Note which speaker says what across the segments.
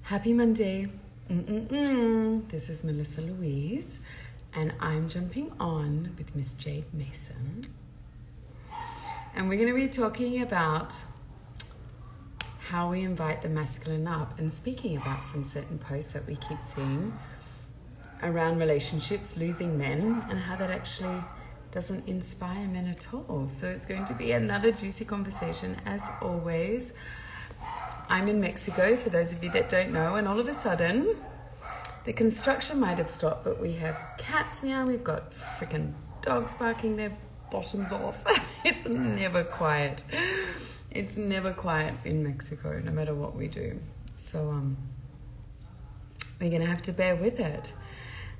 Speaker 1: Happy Monday. This is Melissa Louise, and I'm jumping on with Miss Jade Mason. And we're going to be talking about how we invite the masculine up and speaking about some certain posts that we keep seeing around relationships, losing men, and how that actually doesn't inspire men at all. So it's going to be another juicy conversation as always. I'm in Mexico, for those of you that don't know, and all of a sudden, the construction might have stopped, but we have cats meow, we've got freaking dogs barking their bottoms off. It's never quiet. It's never quiet in Mexico, no matter what we do. So, we're going to have to bear with it.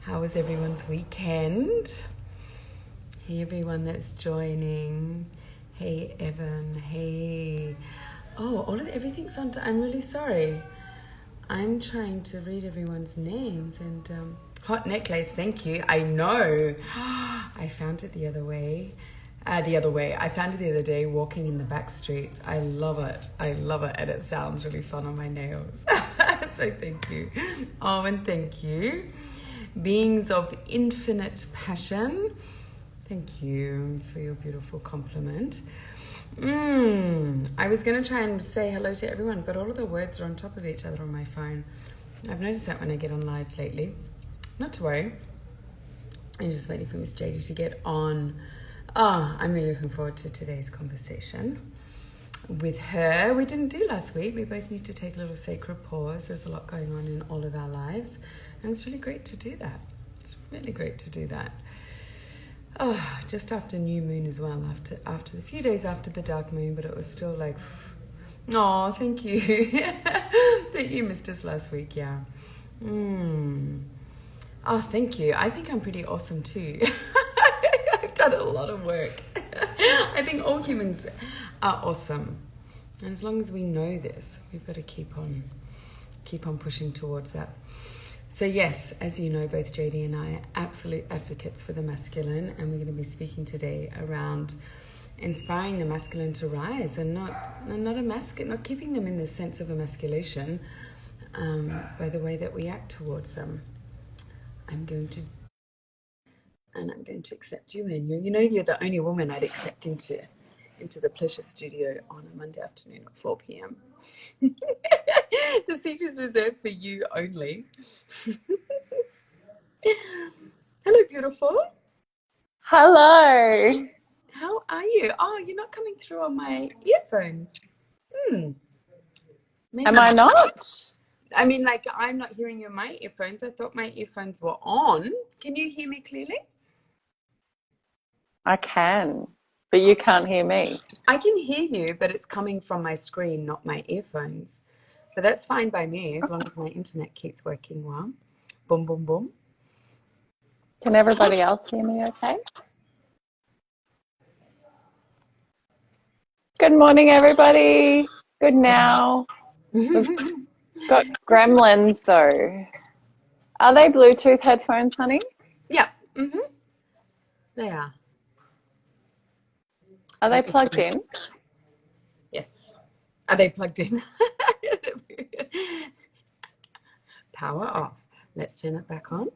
Speaker 1: How was everyone's weekend? Hey, everyone that's joining. Hey, Evan. Hey. Oh, everything's on. I'm really sorry. I'm trying to read everyone's names and hot necklace. Thank you. I know. I found it the other way. I found it the other day walking in the back streets. I love it. And it sounds really fun on my nails. So thank you. Oh, and thank you. Beings of infinite passion. Thank you for your beautiful compliment. I was going to try and say hello to everyone, but all of the words are on top of each other on my phone. I've noticed that when I get on lives lately. Not to worry. I'm just waiting for Miss JD to get on. I'm really looking forward to today's conversation with her. We didn't do last week. We both need to take a little sacred pause. There's a lot going on in all of our lives, and it's really great to do that. It's really great to do that. Just after new moon as well, after a few days after the dark moon, but it was still like, thank you. That you missed us last week, yeah. Thank you. I think I'm pretty awesome too. I've done a lot of work. I think all humans are awesome. And as long as we know this, we've got to keep on pushing towards that. So yes, as you know, both JD and I are absolute advocates for the masculine, and we're going to be speaking today around inspiring the masculine to rise and not keeping them in the sense of emasculation by the way that we act towards them. I'm going to accept you in. You're the only woman I'd accept into the pleasure studio on a Monday afternoon at 4 p.m. The seat is reserved for you only. Hello, beautiful.
Speaker 2: Hello.
Speaker 1: How are you? Oh, you're not coming through on my earphones. Maybe.
Speaker 2: Am I not?
Speaker 1: I mean, like, I'm not hearing you in my earphones. I thought my earphones were on. Can you hear me clearly?
Speaker 2: I can, but you can't hear me.
Speaker 1: I can hear you, but it's coming from my screen, not my earphones. But that's fine by me, as long as my internet keeps working well. Boom, boom, boom.
Speaker 2: Can everybody else hear me okay? Good morning, everybody. Good now. We've got gremlins, though. Are they Bluetooth headphones, honey?
Speaker 1: Yeah. They are.
Speaker 2: Are they plugged in?
Speaker 1: Yes. Are they plugged in? Power off. Let's turn it back on.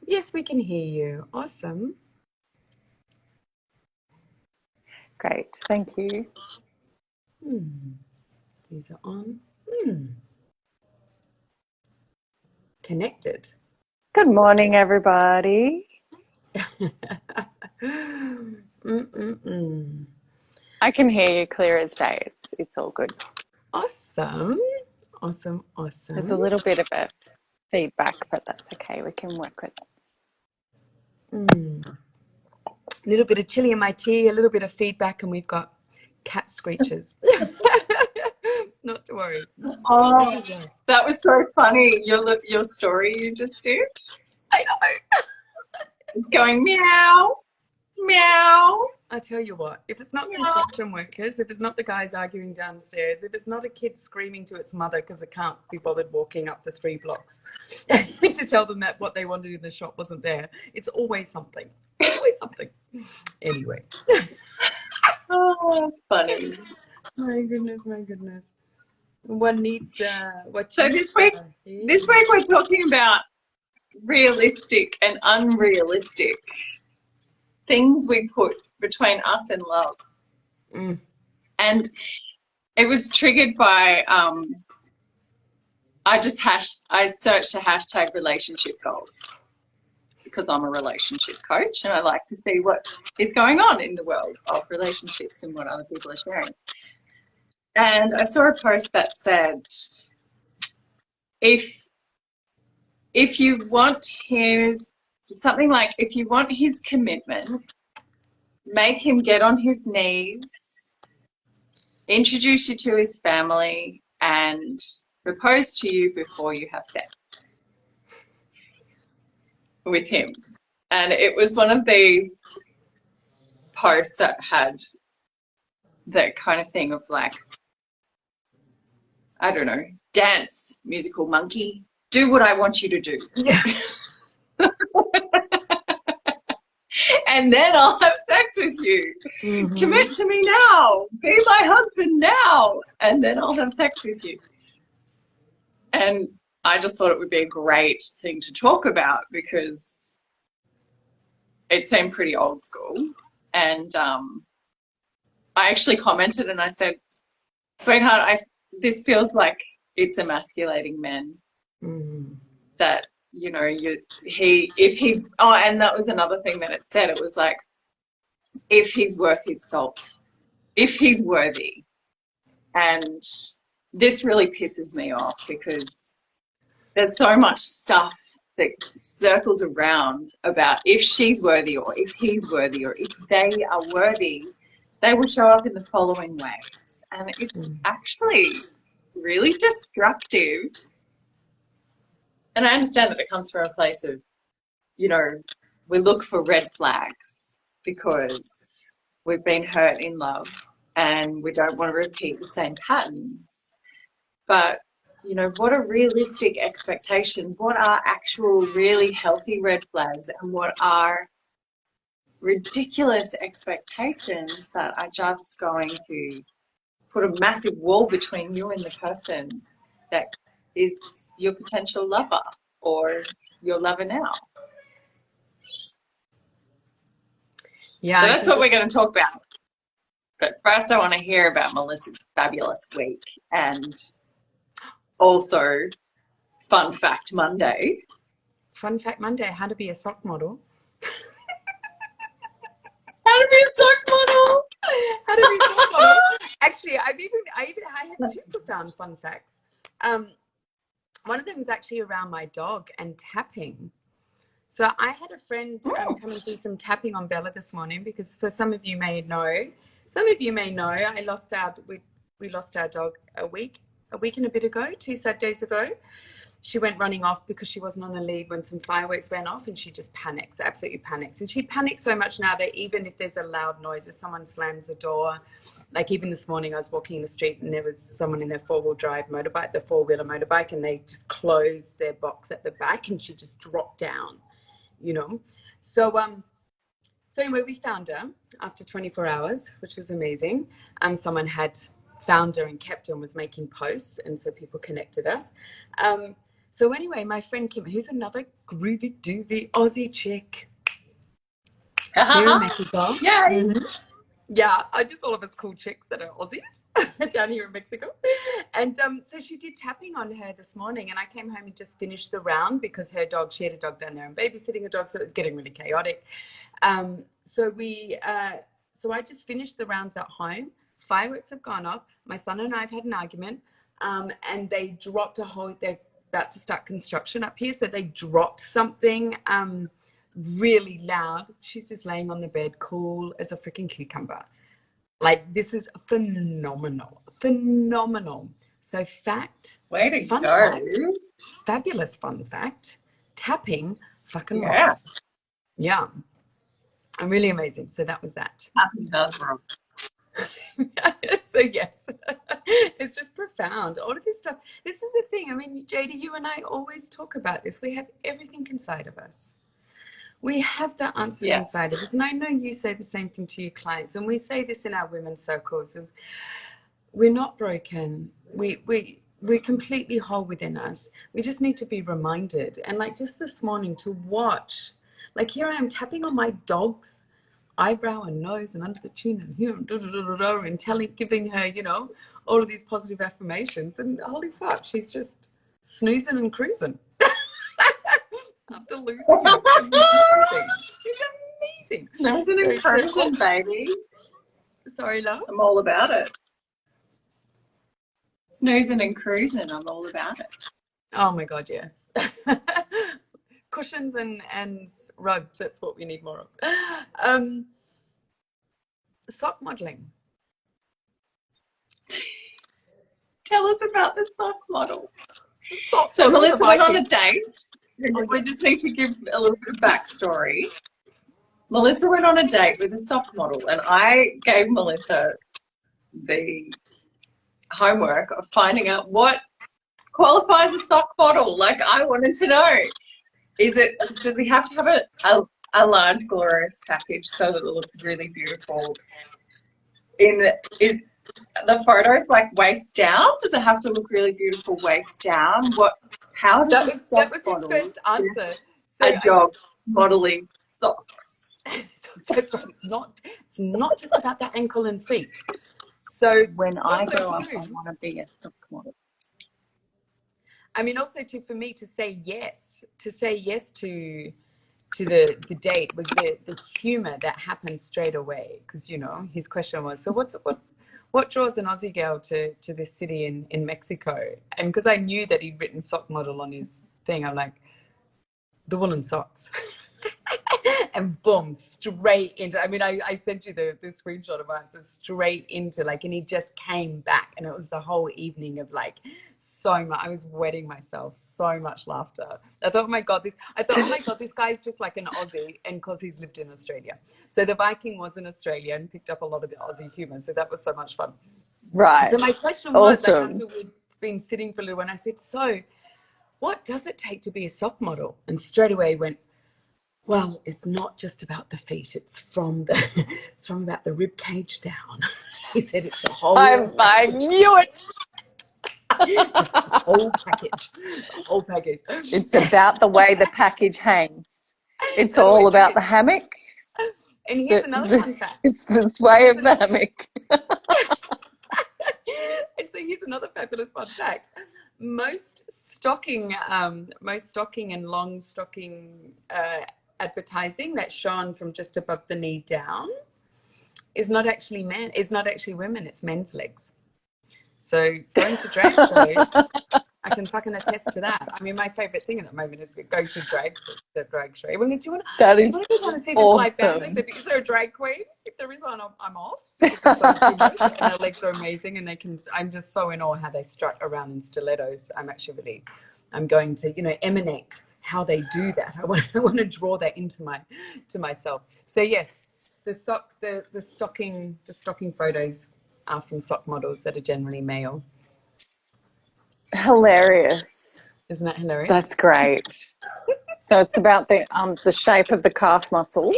Speaker 1: Yes, we can hear you. Awesome.
Speaker 2: Great. Thank you.
Speaker 1: These are on. Connected.
Speaker 2: Good morning, everybody. I can hear you clear as day. It's all good.
Speaker 1: Awesome.
Speaker 2: There's a little bit of a feedback, but that's okay. We can work with it.
Speaker 1: A little bit of chili in my tea, a little bit of feedback, and we've got cat screeches. Not to worry.
Speaker 3: Oh, that was so funny. Your story you just did.
Speaker 1: I know.
Speaker 3: It's going meow, meow.
Speaker 1: I tell you what, if it's not construction workers, if it's not the guys arguing downstairs, if it's not a kid screaming to its mother because it can't be bothered walking up the 3 blocks to tell them that what they wanted in the shop wasn't there, it's always something. Always something. Anyway.
Speaker 3: Oh, funny.
Speaker 1: My goodness. What needs,
Speaker 3: So this week we're talking about realistic and unrealistic things we put between us and love. And it was triggered by I searched a hashtag relationship goals because I'm a relationship coach and I like to see what is going on in the world of relationships and what other people are sharing. And I saw a post that said, if you want something like, if you want his commitment, make him get on his knees, introduce you to his family, and propose to you before you have sex with him. And it was one of these posts that had that kind of thing of like, I don't know, dance, musical monkey, do what I want you to do.
Speaker 1: Yeah.
Speaker 3: And then I'll have sex with you. Commit to me now. Be my husband now. And then I'll have sex with you. And I just thought it would be a great thing to talk about because it seemed pretty old school. And I actually commented and I said, sweetheart, this feels like it's emasculating men. That, you know, and that was another thing that it said. It was like, if he's worth his salt, if he's worthy. And this really pisses me off because there's so much stuff that circles around about if she's worthy or if he's worthy or if they are worthy, they will show up in the following ways. And it's actually really destructive. And I understand that it comes from a place of, you know, we look for red flags because we've been hurt in love and we don't want to repeat the same patterns. But, you know, what are realistic expectations? What are actual really healthy red flags? And what are ridiculous expectations that are just going to put a massive wall between you and the person that is your potential lover or your lover now?
Speaker 1: Yeah.
Speaker 3: So that's what we're going to talk about. But first I want to hear about Melissa's fabulous week and also Fun Fact Monday.
Speaker 1: Fun Fact Monday, how to be a sock model.
Speaker 3: How to be a sock model.
Speaker 1: How to be a sock model. Actually, I had two profound fun facts. One of them is actually around my dog and tapping. So I had a friend come and do some tapping on Bella this morning because for some of you may know, I lost we lost our dog a week and a bit ago, 2 Saturdays ago. She went running off because she wasn't on a lead when some fireworks went off, and she just panics, absolutely panics. And she panics so much now that even if there's a loud noise, if someone slams a door, like even this morning I was walking in the street and there was someone in their four-wheeler motorbike, and they just closed their box at the back and she just dropped down, you know. So anyway, we found her after 24 hours, which was amazing. Someone had found her and kept her and was making posts, and so people connected us. So anyway, my friend Kim, who's another groovy doovy Aussie chick here in Mexico.
Speaker 3: Yay.
Speaker 1: Yeah, just all of us cool chicks that are Aussies down here in Mexico. And so she did tapping on her this morning, and I came home and just finished the round because she had a dog down there and babysitting a dog, so it was getting really chaotic. So I just finished the rounds at home. Fireworks have gone off. My son and I have had an argument, and they dropped they're about to start construction up here, so they dropped something really loud. She's just laying on the bed, cool as a freaking cucumber. Like, this is phenomenal. So
Speaker 3: way to go.
Speaker 1: Fabulous fun fact, tapping fucking rocks. Yeah, I'm really amazing. So that was that.
Speaker 3: Tapping does rock.
Speaker 1: So yes, it's just profound. All of this stuff. This is the thing. I mean, JD, you and I always talk about this. We have everything inside of us. We have the answers inside of us. And I know you say the same thing to your clients. And we say this in our women's circles. Is we're not broken. we're completely whole within us. We just need to be reminded. And like just this morning to watch, like here I am tapping on my dog's eyebrow and nose and under the chin and here and telling, giving her, you know, all of these positive affirmations. And holy fuck, she's just snoozing and cruising. After losing him. Amazing. She's amazing.
Speaker 3: Snoozing and cruising, baby.
Speaker 1: Sorry, love.
Speaker 3: I'm all about it. Snoozing and cruising, I'm all about it.
Speaker 1: Oh my God, yes. Cushions and rugs, that's what we need more of. Sock modeling.
Speaker 3: Tell us about the sock model. So Melissa went on a date. We just need to give a little bit of backstory. Melissa went on a date with a sock model, and I gave Melissa the homework of finding out what qualifies a sock model. Like, I wanted to know, does he have to have a large glorious package so that it looks really beautiful? Is the photos like waist down? Does it have to look really beautiful waist down? How does a sock model
Speaker 1: his first answer.
Speaker 3: a job modeling socks?
Speaker 1: That's right. It's not just about the ankle and feet. So
Speaker 3: when I grow up, I want to be a sock model.
Speaker 1: I mean, also for me to say yes to the date was the humor that happened straight away, because you know his question was, so what draws an Aussie girl to this city in Mexico? And because I knew that he'd written sock model on his thing, I'm like, the woolen socks. And boom, straight into, I mean, I sent you the screenshot of it, straight into like, and he just came back, and it was the whole evening of like so much, I was wetting myself, so much laughter. I thought, oh my God, this guy's just like an Aussie, and because he's lived in Australia. So the Viking was in Australia and picked up a lot of the Aussie humor. So that was so much fun.
Speaker 2: Right.
Speaker 1: So my question was,
Speaker 2: awesome.
Speaker 1: like, after we'd been sitting for a little while, I said, so what does it take to be a sock model? And straight away he went, well, it's not just about the feet. It's from about the rib cage down. He said it's the whole.
Speaker 2: I knew it.
Speaker 1: The whole package. The whole package.
Speaker 2: It's about the way the package hangs. It's all about the hammock.
Speaker 1: And here's another fun fact.
Speaker 2: It's this way of the hammock.
Speaker 1: And so here's another fabulous fun fact. Most stocking and long stocking advertising that's shown from just above the knee down is not actually women, it's men's legs. So going to drag shows, I can fucking attest to that. I mean, my favorite thing at the moment is going to drag show. Because do you want to see this live balance? Is there a drag queen? If there is one, I'm off. Because and their legs are amazing, and I'm just so in awe how they strut around in stilettos. I'm going to, emanate how they do that. I want to draw that into myself. So yes, the stocking photos are from sock models that are generally male.
Speaker 2: Hilarious.
Speaker 1: Isn't that hilarious?
Speaker 2: That's great. So it's about the shape of the calf muscle.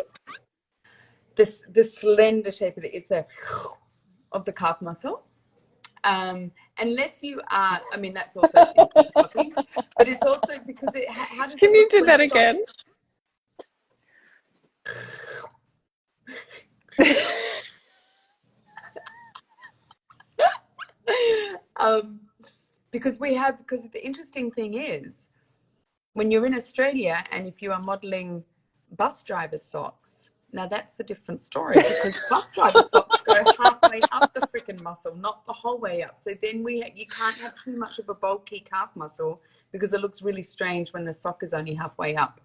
Speaker 1: The slender shape of the calf muscle. Unless you are, I mean, that's also in stockings, but it's also because how does
Speaker 2: Can you do that again?
Speaker 1: Because the interesting thing is, when you're in Australia and if you are modeling bus driver socks, now that's a different story, because bus driver socks go halfway up the freaking muscle, not the whole way up. So then you can't have too much of a bulky calf muscle, because it looks really strange when the sock is only halfway up.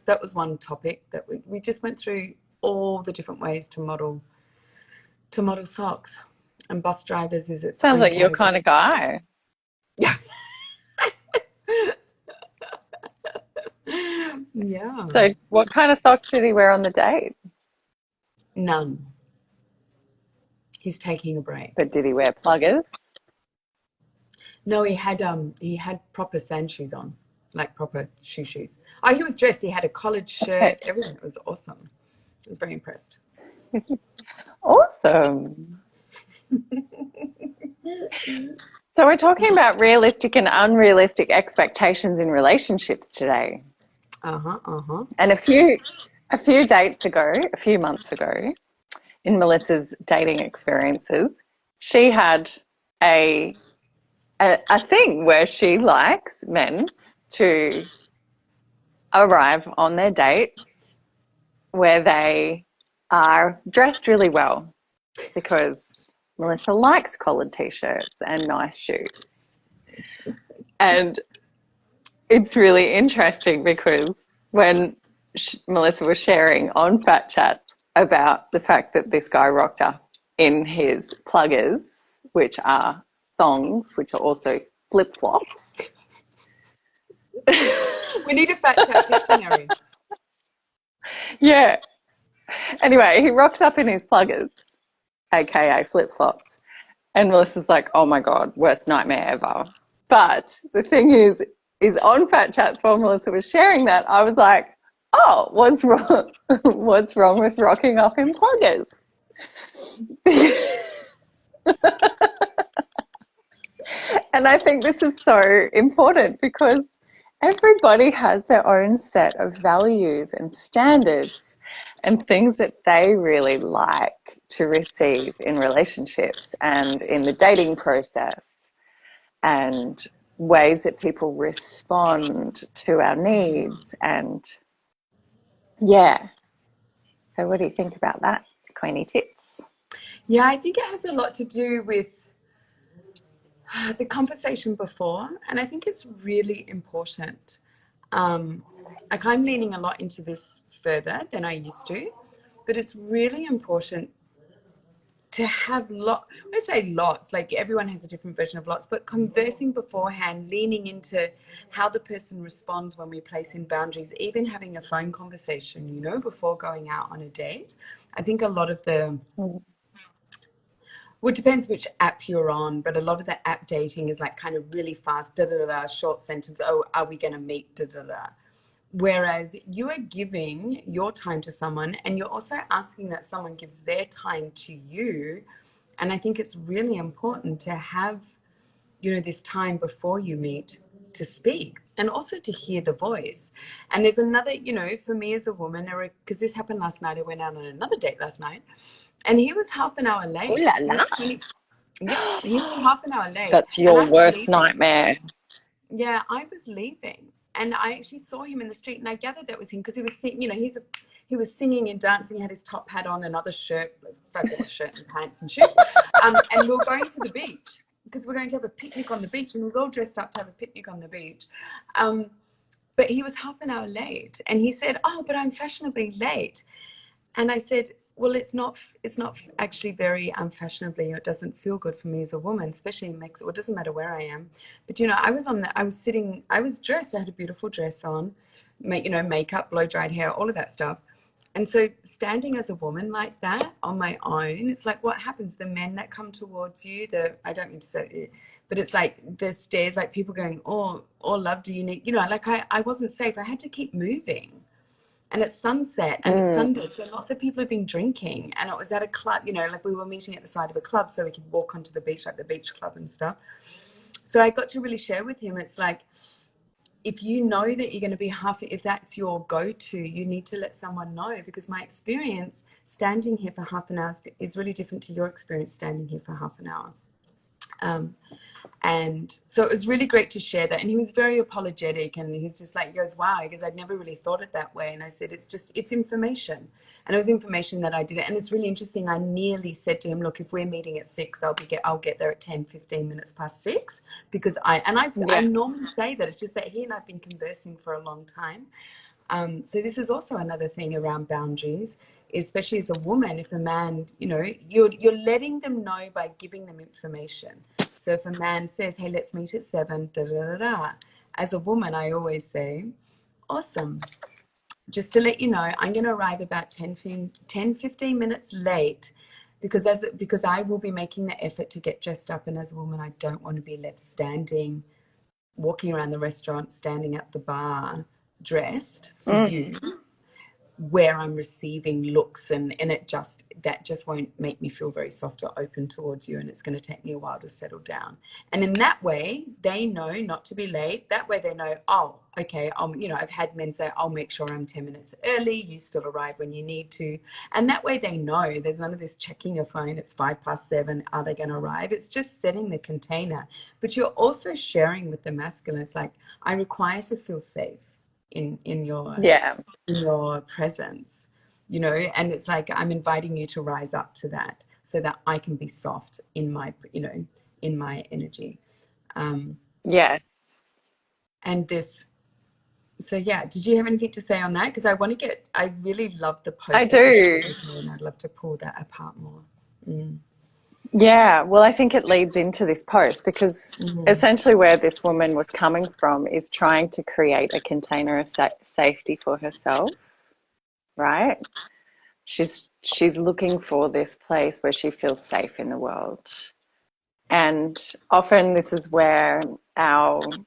Speaker 1: That was one topic that we just went through, all the different ways to model socks. And bus drivers is its
Speaker 2: sounds like your kind of guy.
Speaker 1: Yeah. Yeah.
Speaker 2: So what kind of socks did he wear on the date?
Speaker 1: None. He's taking a break.
Speaker 2: But did he wear pluggers?
Speaker 1: No, he had proper sand shoes on, like proper shoes. Oh, he was dressed. He had a collared shirt, everything. It was awesome. I was very impressed.
Speaker 2: Awesome. So we're talking about realistic and unrealistic expectations in relationships today. And a few months ago, in Melissa's dating experiences, she had a thing where she likes men to arrive on their date where they are dressed really well, because Melissa likes collared t-shirts and nice shoes. And it's really interesting because when Melissa was sharing on Phat Chat about the fact that this guy rocked up in his pluggers, which are thongs, which are also flip-flops.
Speaker 1: We need a Phat Chat dictionary.
Speaker 2: Yeah. Anyway, he rocks up in his pluggers, aka flip-flops, and Melissa's like, oh my God, worst nightmare ever. But the thing is on Phat Chats while Melissa was sharing that, I was like, oh, what's wrong? What's wrong with rocking up in pluggers? And I think this is so important because everybody has their own set of values and standards and things that they really like to receive in relationships and in the dating process, and ways that people respond to our needs. And yeah. So what do you think about that, Queenie Tits?
Speaker 1: Yeah, I think it has a lot to do with the conversation before, and I think it's really important. Like, I'm leaning a lot into this further than I used to, but it's really important to have I say lots, like everyone has a different version of lots, but conversing beforehand, leaning into how the person responds when we place in boundaries, even having a phone conversation, you know, before going out on a date. I think a lot of well, it depends which app you're on, but a lot of the app dating is like kind of really fast, short sentence, oh, are we going to meet, Whereas you are giving your time to someone, and you're also asking that someone gives their time to you. And I think it's really important to have, you know, this time before you meet to speak and also to hear the voice. And there's another, you know, for me as a woman, because this happened last night, I went out on another date last night, and he was half an hour late.
Speaker 2: Ooh la la.
Speaker 1: Yeah, he was half an hour late.
Speaker 2: That's your worst nightmare.
Speaker 1: Yeah, I was leaving, and I actually saw him in the street, and I gathered that was him because he was singing. You know, he was singing and dancing. He had his top hat on, another shirt, fabulous shirt and pants and shoes. And we were going to the beach because we're going to have a picnic on the beach, and he was all dressed up to have a picnic on the beach. But he was half an hour late, and he said, "Oh, but I'm fashionably late." And I said, well, it's not actually very unfashionably. It doesn't feel good for me as a woman, especially in Mexico. It doesn't matter where I am. But, you know, I was dressed. I had a beautiful dress on, makeup, blow-dried hair, all of that stuff. And so standing as a woman like that on my own, it's like, what happens? The men that come towards you, I don't mean to say it, but it's like the stares, like people going, oh, love, do you need, you know, like I wasn't safe. I had to keep moving. And it's sunset and it's Sunday, so lots of people have been drinking. And it was at a club, you know, like we were meeting at the side of a club so we could walk onto the beach, like the beach club and stuff. So I got to really share with him, it's like, if you know that you're going to be if that's your go-to, you need to let someone know, because my experience standing here for half an hour is really different to your experience standing here for half an hour. And so it was really great to share that. And he was very apologetic, and he's just like, he goes, wow, because I'd never really thought it that way. And I said, it's information. And it was information that I did. And it's really interesting. I nearly said to him, look, if we're meeting at 6, I'll get there at 10, 15 minutes past 6, because I normally say that. It's just that he and I've been conversing for a long time. So this is also another thing around boundaries, especially as a woman. If a man, you know, you're letting them know by giving them information. So if a man says, hey, let's meet at 7, as a woman, I always say, awesome. Just to let you know, I'm going to arrive about 10, 15 minutes late, because I will be making the effort to get dressed up. And as a woman, I don't want to be left standing, walking around the restaurant, standing at the bar, dressed for you. where I'm receiving looks, and that just won't make me feel very soft or open towards you, and it's going to take me a while to settle down. And in that way, they know not to be late. That way they know, oh, okay, I've had men say, I'll make sure I'm 10 minutes early, you still arrive when you need to. And that way they know there's none of this checking your phone, it's 7:05, are they going to arrive? It's just setting the container. But you're also sharing with the masculine. It's like, I require to feel safe in your presence, and it's like, I'm inviting you to rise up to that so that I can be soft in my energy.
Speaker 2: Yeah.
Speaker 1: And this, so yeah, did you have anything to say on that? Because I really love the post.
Speaker 2: I do.
Speaker 1: And I'd love to pull that apart more.
Speaker 2: Yeah, well, I think it leads into this post because essentially where this woman was coming from is trying to create a container of safety for herself, right? She's looking for this place where she feels safe in the world. And often this is where the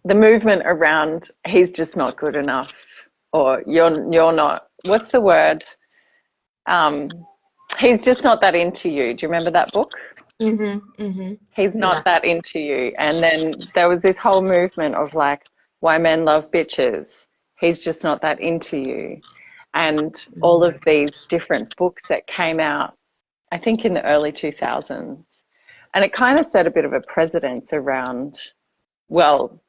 Speaker 2: movement around he's just not good enough, or you're not, what's the word? He's just not that into you. Do you remember that book? He's not that into you. And then there was this whole movement of like, why men love bitches. He's just not that into you. And all of these different books that came out, I think in the early 2000s. And it kind of set a bit of a precedence around, well,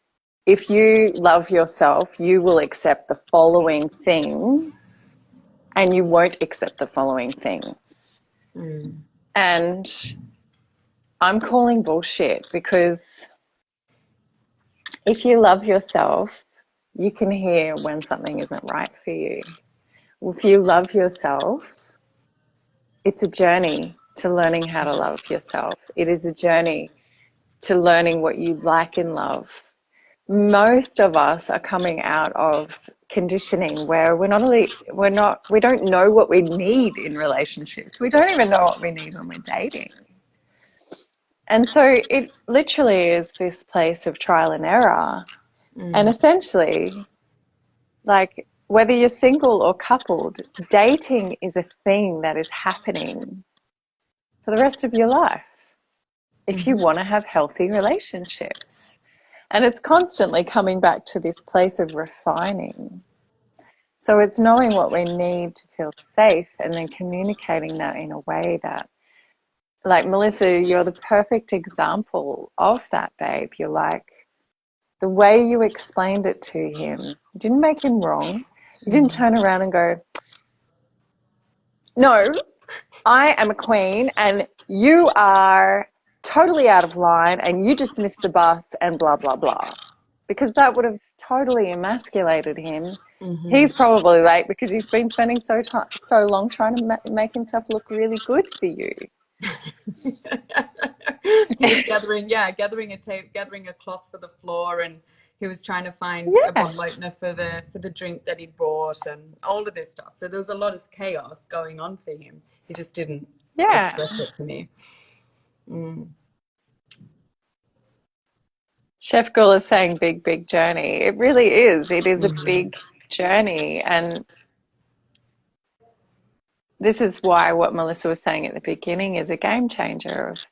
Speaker 2: if you love yourself, you will accept the following things and you won't accept the following things. And I'm calling bullshit, because if you love yourself, you can hear when something isn't right for you. If you love yourself, it's a journey to learning how to love yourself. It is a journey to learning what you like in love. Most of us are coming out of conditioning where we don't know what we need in relationships. We don't even know what we need when we're dating. And so it literally is this place of trial and error. And essentially, like, whether you're single or coupled, dating is a thing that is happening for the rest of your life if you want to have healthy relationships. And it's constantly coming back to this place of refining. So it's knowing what we need to feel safe and then communicating that in a way that, like, Melissa, you're the perfect example of that, babe. You're like, the way you explained it to him, you didn't make him wrong. You didn't turn around and go, no, I am a queen and you are totally out of line and you just missed the bus and blah, blah, blah. Because that would have totally emasculated him. He's probably late because he's been spending so long trying to make himself look really good for you.
Speaker 1: He was gathering a cloth for the floor, and he was trying to find a bottle opener for the drink that he'd bought, and all of this stuff. So there was a lot of chaos going on for him. He just didn't express it to me.
Speaker 2: Chef Girl is saying big, big journey. It really is. It is a big journey. And this is why what Melissa was saying at the beginning is a game changer of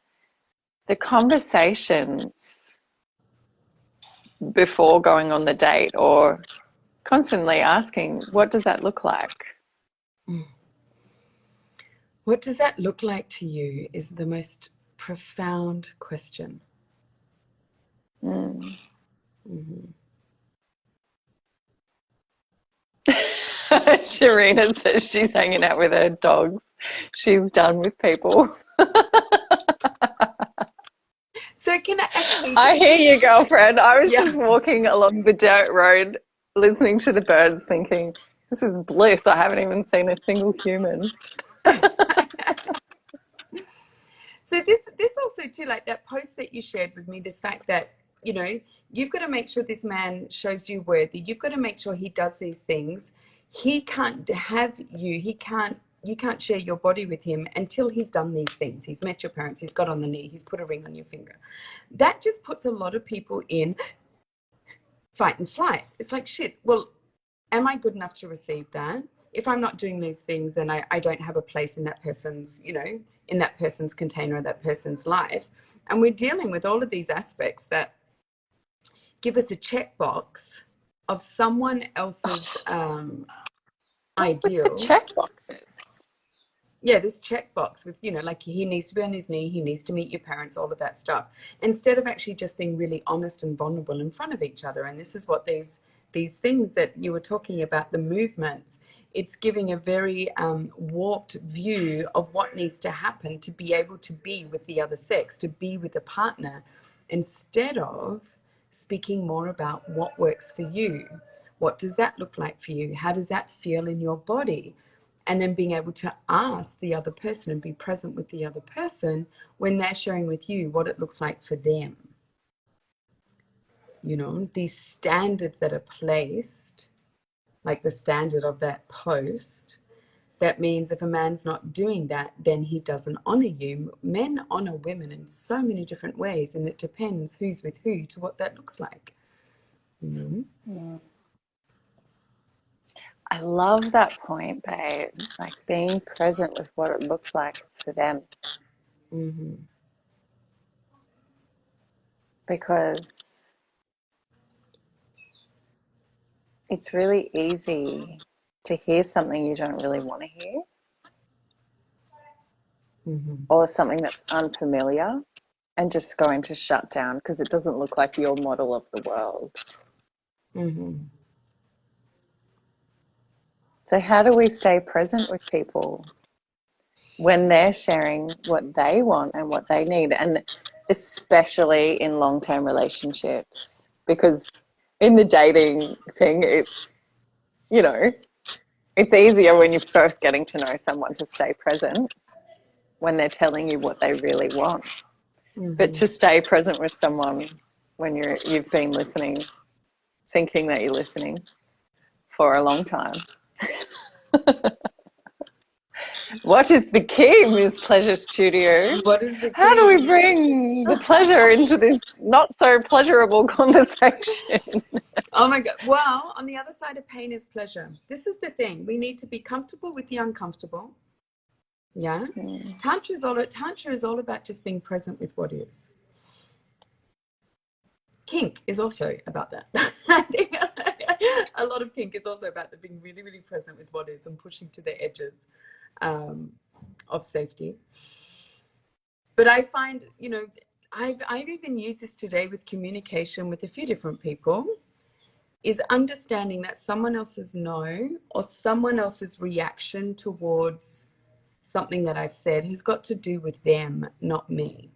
Speaker 2: the conversations before going on the date, or constantly asking, what does that look like?
Speaker 1: What does that look like to you is the most profound question.
Speaker 2: Sharina says she's hanging out with her dogs. She's done with people.
Speaker 1: So can I actually...
Speaker 2: I hear you, girlfriend. I was just walking along the dirt road listening to the birds thinking, this is bliss. I haven't even seen a single human.
Speaker 1: So this also too, like that post that you shared with me, this fact that, you've got to make sure this man shows you worthy. You've got to make sure he does these things. He can't have you. You can't share your body with him until he's done these things. He's met your parents. He's got on the knee. He's put a ring on your finger. That just puts a lot of people in fight and flight. It's like, shit, well, am I good enough to receive that? If I'm not doing these things, then I don't have a place in that person's, in that person's container or that person's life. And we're dealing with all of these aspects that give us a checkbox of someone else's
Speaker 2: What's with the
Speaker 1: ideals.
Speaker 2: checkboxes?
Speaker 1: Yeah, this checkbox with, like he needs to be on his knee, he needs to meet your parents, all of that stuff, instead of actually just being really honest and vulnerable in front of each other. And this is what these things that you were talking about, the movements, it's giving a very warped view of what needs to happen to be able to be with the other sex, to be with a partner, instead of speaking more about what works for you. What does that look like for you? How does that feel in your body? And then being able to ask the other person and be present with the other person when they're sharing with you what it looks like for them. These standards that are placed, like the standard of that post, that means if a man's not doing that, then he doesn't honor you. Men honor women in so many different ways, and it depends who's with who to what that looks like.
Speaker 2: I love that point, babe. Like being present with what it looks like for them.
Speaker 1: Mm-hmm.
Speaker 2: Because it's really easy to hear something you don't really want to hear, or something that's unfamiliar, and just going to shut down because it doesn't look like your model of the world. So how do we stay present with people when they're sharing what they want and what they need, and especially in long-term relationships? Because in the dating thing, it's easier when you're first getting to know someone to stay present when they're telling you what they really want. But to stay present with someone when you've been listening, thinking that you're listening for a long time. What is the key, Ms. Pleasure Studio?
Speaker 1: What is the key?
Speaker 2: How do we bring the pleasure into this not so pleasurable conversation?
Speaker 1: Oh my God. Well, on the other side of pain is pleasure. This is the thing. We need to be comfortable with the uncomfortable. Yeah. Tantra is all about just being present with what is. Kink is also about that. I think a lot of kink is also about being really, really present with what is and pushing to the edges of safety. But I find, I've even used this today with communication with a few different people, is understanding that someone else's no or someone else's reaction towards something that I've said has got to do with them, not me.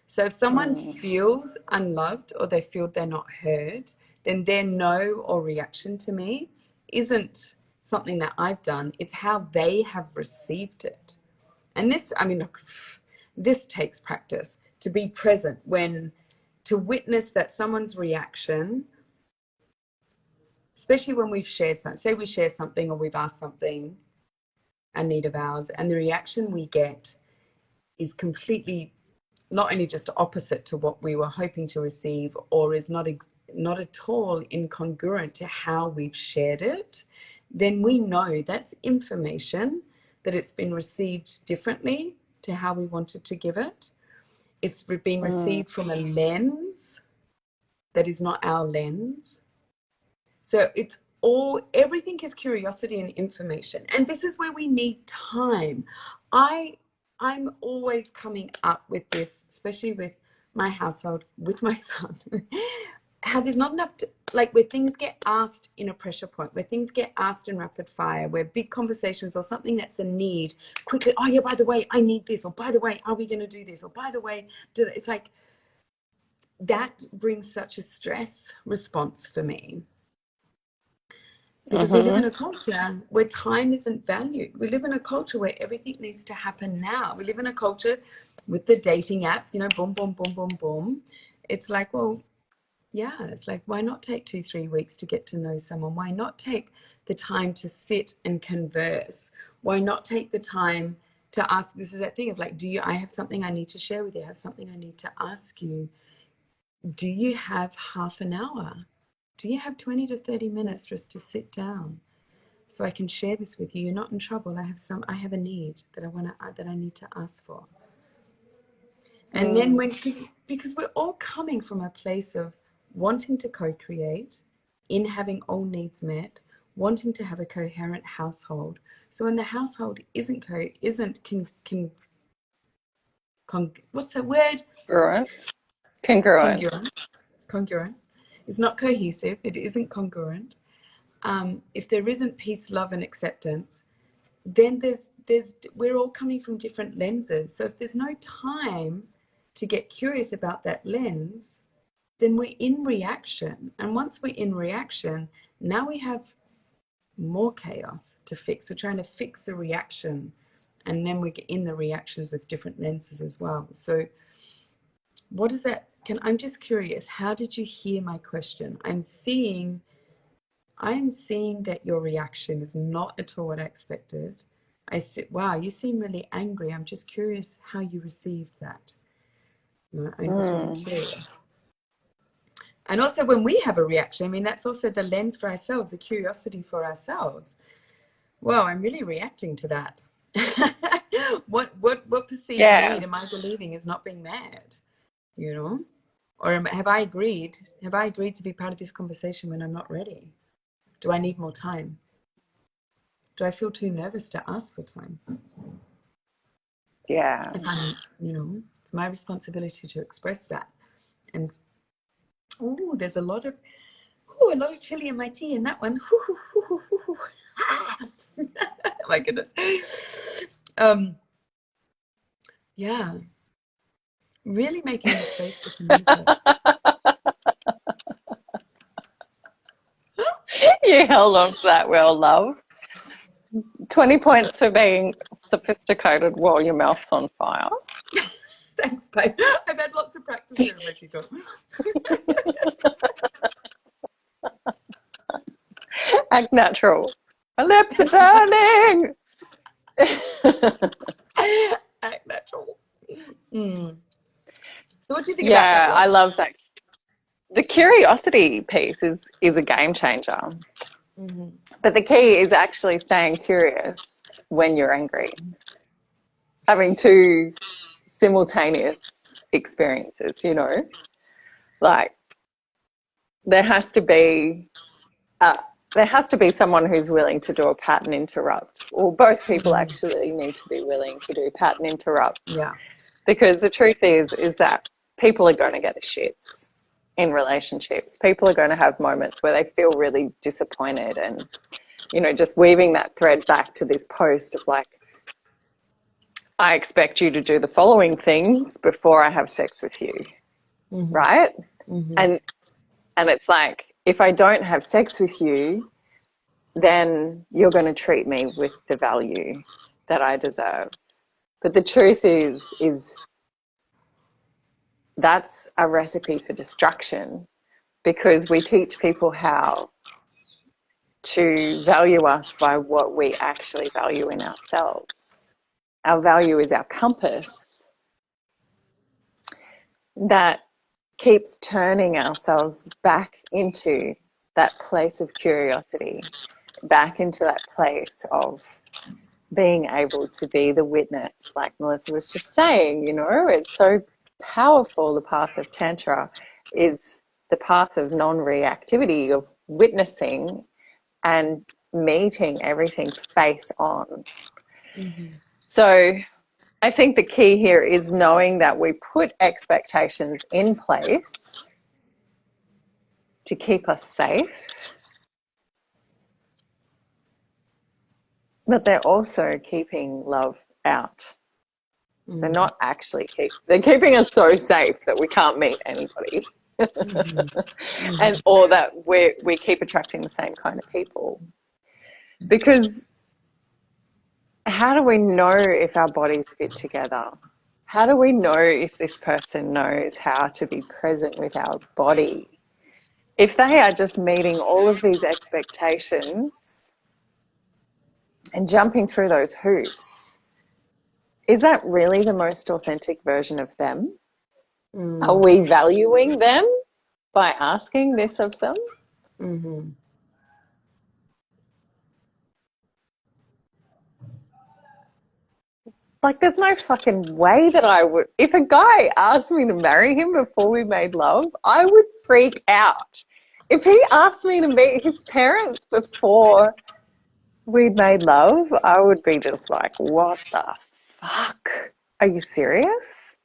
Speaker 1: So if someone feels unloved or they feel they're not heard, then their no or reaction to me isn't something that I've done. It's how they have received it. And this, look, this takes practice, to be present to witness that someone's reaction, especially when we've shared something, say we share something or we've asked something, a need of ours, and the reaction we get is completely not only just opposite to what we were hoping to receive, or is not at all incongruent to how we've shared it, then we know that's information that it's been received differently to how we wanted to give it. It's being received from a lens that is not our lens. So everything is curiosity and information. And this is where we need time. I'm always coming up with this, especially with my household, with my son, how there's not enough, where things get asked in a pressure point, where things get asked in rapid fire, where big conversations or something that's a need, quickly, oh yeah, by the way, I need this, or by the way, are we going to do this, or by the way, it's like, that brings such a stress response for me. Because we live in a culture where time isn't valued. We live in a culture where everything needs to happen now. We live in a culture with the dating apps, boom, boom, boom, boom, boom. It's like, well, yeah, it's like, why not take 2-3 weeks to get to know someone? Why not take the time to sit and converse? Why not take the time to ask? This is that thing of like, I have something I need to share with you. I have something I need to ask you. Do you have half an hour? Do you have 20 to 30 minutes just to sit down so I can share this with you? You're not in trouble. I have a need that I need to ask for. And then because we're all coming from a place of wanting to co-create, in having all needs met, wanting to have a coherent household. So when the household what's the word? Congruent. It's not cohesive. It isn't congruent. If there isn't peace, love, and acceptance, then we're all coming from different lenses. So if there's no time to get curious about that lens, then we're in reaction. And once we're in reaction, now we have more chaos to fix. We're trying to fix the reaction, and then we get in the reactions with different lenses as well. So what is that? I'm just curious, how did you hear my question? I'm seeing that your reaction is not at all what I expected. I said, wow, you seem really angry. I'm just curious how you received that. I'm just really curious. And also when we have a reaction, I mean, that's also the lens for ourselves, a curiosity for ourselves. Well, I'm really reacting to that. What perceived need am I believing is not being met? You know? Or have I agreed to be part of this conversation when I'm not ready? Do I need more time? Do I feel too nervous to ask for time?
Speaker 2: Yeah.
Speaker 1: If I'm, it's my responsibility to express that. And there's a lot of chili in my tea in that one. My goodness. Yeah. Really making the space to communicate.
Speaker 2: You held on to that well, love. 20 points for being sophisticated while your mouth's on fire.
Speaker 1: Thanks, babe. I've had lots of practice here in Mexico.
Speaker 2: Act natural. My lips are burning.
Speaker 1: Act natural. So what do you think about that?
Speaker 2: Yeah, I love that. The curiosity piece is a game changer. Mm-hmm. But the key is actually staying curious when you're angry. Having two simultaneous experiences, like there has to be someone who's willing to do a pattern interrupt, or both people actually need to be willing to do pattern interrupt.
Speaker 1: Yeah.
Speaker 2: Because the truth is that people are going to get the shits in relationships. People are going to have moments where they feel really disappointed, and just weaving that thread back to this post of like, I expect you to do the following things before I have sex with you, right? And it's like, if I don't have sex with you, then you're going to treat me with the value that I deserve. But the truth is that's a recipe for destruction, because we teach people how to value us by what we actually value in ourselves. Our value is our compass that keeps turning ourselves back into that place of curiosity, back into that place of being able to be the witness, like Melissa was just saying. It's so powerful. The path of Tantra is the path of non-reactivity, of witnessing and meeting everything face on. So I think the key here is knowing that we put expectations in place to keep us safe, but they're also keeping love out. They're not actually they're keeping us so safe that we can't meet anybody. And or that we keep attracting the same kind of people. Because how do we know if our bodies fit together? How do we know if this person knows how to be present with our body? If they are just meeting all of these expectations and jumping through those hoops, is that really the most authentic version of them? Are we valuing them by asking this of them?
Speaker 1: Mm-hmm.
Speaker 2: Like, there's no fucking way that I would. If a guy asked me to marry him before we made love, I would freak out. If he asked me to meet his parents before we'd made love, I would be just like, what the fuck? Are you serious?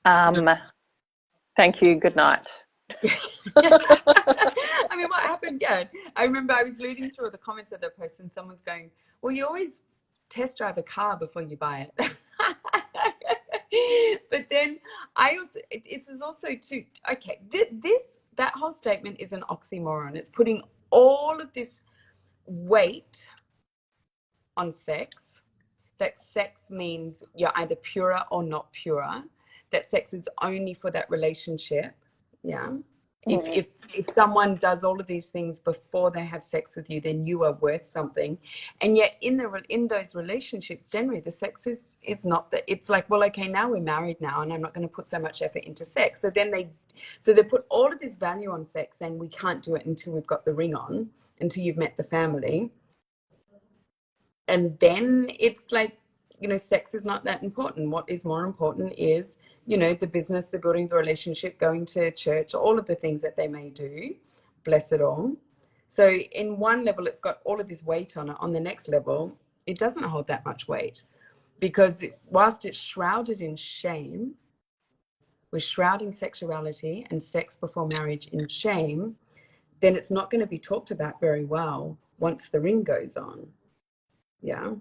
Speaker 2: Thank you. Good night.
Speaker 1: I mean, what happened? Yeah, I remember I was reading through the comments of the post, and someone's going, "Well, you always test drive a car before you buy it." But then I also, this is also too okay. That whole statement is an oxymoron. It's putting all of this weight on sex. That sex means you're either pure or not pure. That sex is only for that relationship. Yeah. If someone does all of these things before they have sex with you, then you are worth something. And yet in those relationships, generally the sex is not that. It's like, well, okay, now we're married now, and I'm not going to put so much effort into sex. So they put all of this value on sex, and we can't do it until we've got the ring on, until you've met the family. And then it's like, sex is not that important. What is more important is, the business, the building, the relationship, going to church, all of the things that they may do. Bless it all. So in one level, it's got all of this weight on it. On the next level, it doesn't hold that much weight, because whilst it's shrouded in shame, we're shrouding sexuality and sex before marriage in shame, then it's not going to be talked about very well once the ring goes on. Yeah.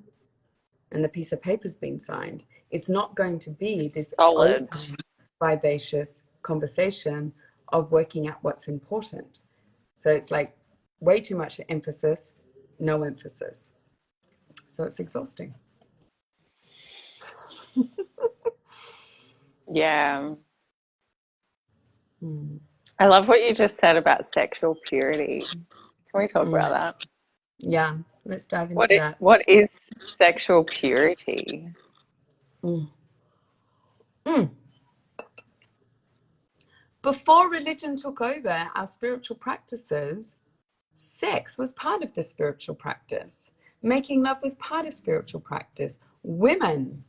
Speaker 1: And the piece of paper's been signed. It's not going to be this
Speaker 2: Solid.
Speaker 1: open, vivacious conversation of working out what's important. So it's like way too much emphasis, no emphasis. So it's exhausting.
Speaker 2: Yeah. I love what you just said about sexual purity. Can we talk about that?
Speaker 1: Yeah, let's dive into that.
Speaker 2: What is sexual purity?
Speaker 1: Before religion took over our spiritual practices, sex was part of the spiritual practice. Making love was part of spiritual practice. Women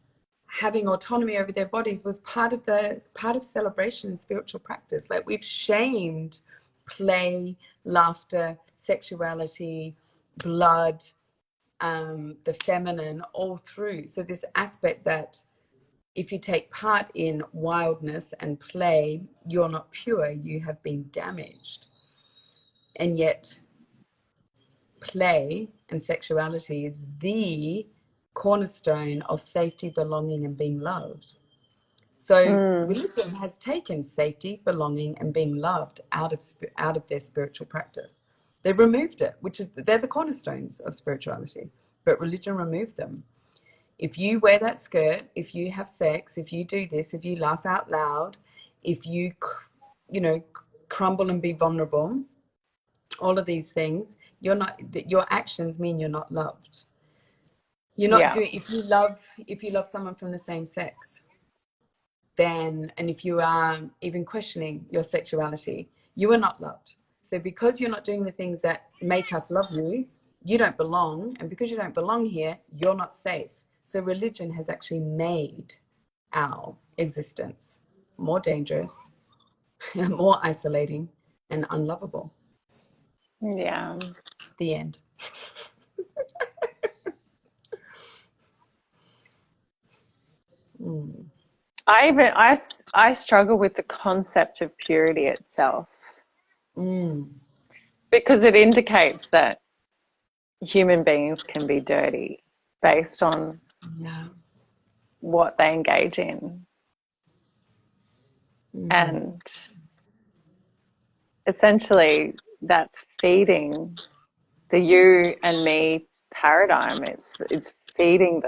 Speaker 1: having autonomy over their bodies was part of celebration and spiritual practice. Like, we've shamed play, laughter, sexuality, blood, the feminine all through. So this aspect that if you take part in wildness and play, you're not pure, you have been damaged. And yet play and sexuality is the cornerstone of safety, belonging, and being loved. So religion has taken safety, belonging, and being loved out of their spiritual practice. They've removed it, they're the cornerstones of spirituality, but religion removed them. If you wear that skirt, if you have sex, if you do this, if you laugh out loud, if you, crumble and be vulnerable, all of these things, your actions mean you're not loved. You're not doing, if you love someone from the same sex, then, and if you are even questioning your sexuality, you are not loved. So because you're not doing the things that make us love you, you don't belong. And because you don't belong here, you're not safe. So religion has actually made our existence more dangerous, more isolating, and unlovable.
Speaker 2: Yeah.
Speaker 1: The end.
Speaker 2: I struggle with the concept of purity itself, because it indicates that human beings can be dirty based on what they engage in. And essentially that's feeding the you and me paradigm. It's feeding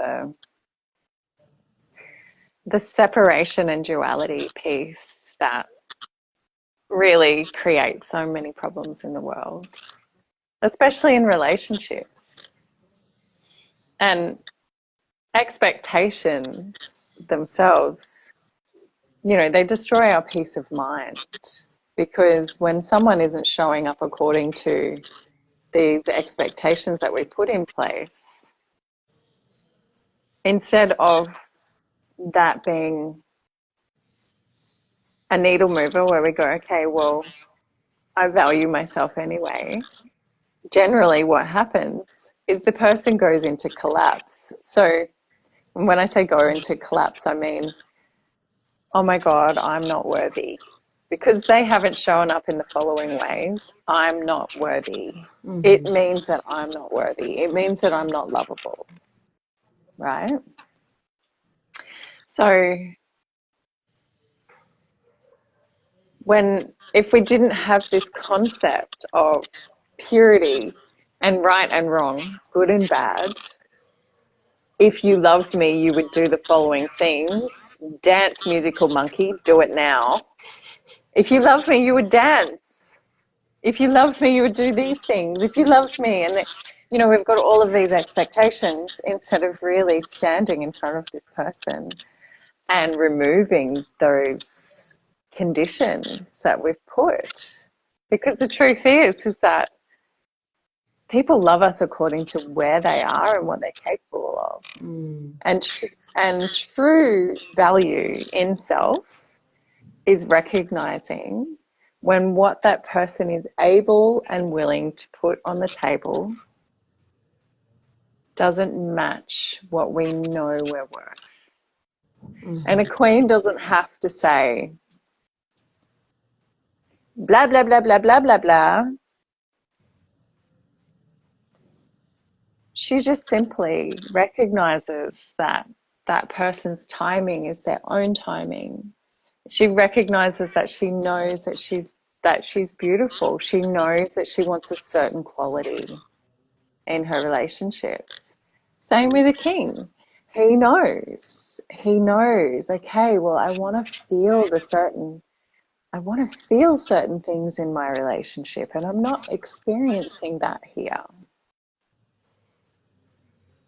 Speaker 2: the separation and duality piece that really creates so many problems in the world, especially in relationships. And expectations themselves, they destroy our peace of mind, because when someone isn't showing up according to these expectations that we put in place, instead of that being a needle mover where we go, okay, well, I value myself anyway, generally what happens is the person goes into collapse. So when I say go into collapse, I mean, oh my God, I'm not worthy. Because they haven't shown up in the following ways, I'm not worthy.
Speaker 1: Mm-hmm.
Speaker 2: It means that I'm not worthy. It means that I'm not lovable, right? So if we didn't have this concept of purity and right and wrong, good and bad, if you loved me, you would do the following things. Dance, musical monkey, do it now. If you loved me, you would dance. If you loved me, you would do these things. If you loved me, and we've got all of these expectations instead of really standing in front of this person and removing those conditions that we've put. Because the truth is that people love us according to where they are and what they're capable of. And true value in self is recognizing when what that person is able and willing to put on the table doesn't match what we know we're worth. And a queen doesn't have to say, blah, blah, blah, blah, blah, blah, blah. She just simply recognizes that that person's timing is their own timing. She recognizes that she knows that she's beautiful. She knows that she wants a certain quality in her relationships. Same with a king. He knows, okay, well, I want to feel certain things in my relationship, and I'm not experiencing that here.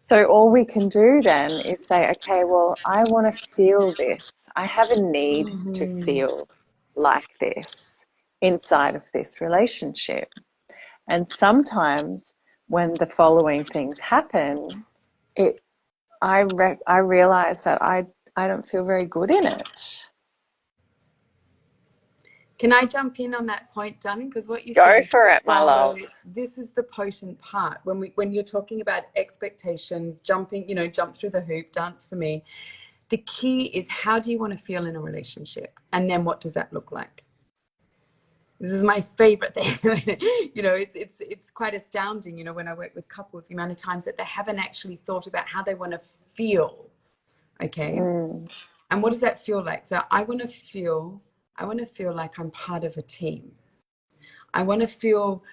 Speaker 2: So all we can do then is say, okay, well, I want to feel this. I have a need to feel like this inside of this relationship. And sometimes when the following things happen, I realize that I don't feel very good in it.
Speaker 1: Can I jump in on that point, Dunny? Because what you
Speaker 2: Go
Speaker 1: said,
Speaker 2: for it, my love.
Speaker 1: This is the potent part when you're talking about expectations, jump through the hoop, dance for me. The key is, how do you want to feel in a relationship, and then what does that look like? This is my favorite thing. It's quite astounding. When I work with couples, the amount of times that they haven't actually thought about how they want to feel. Okay, and what does that feel like? So I want to feel like I'm part of a team. I want to feel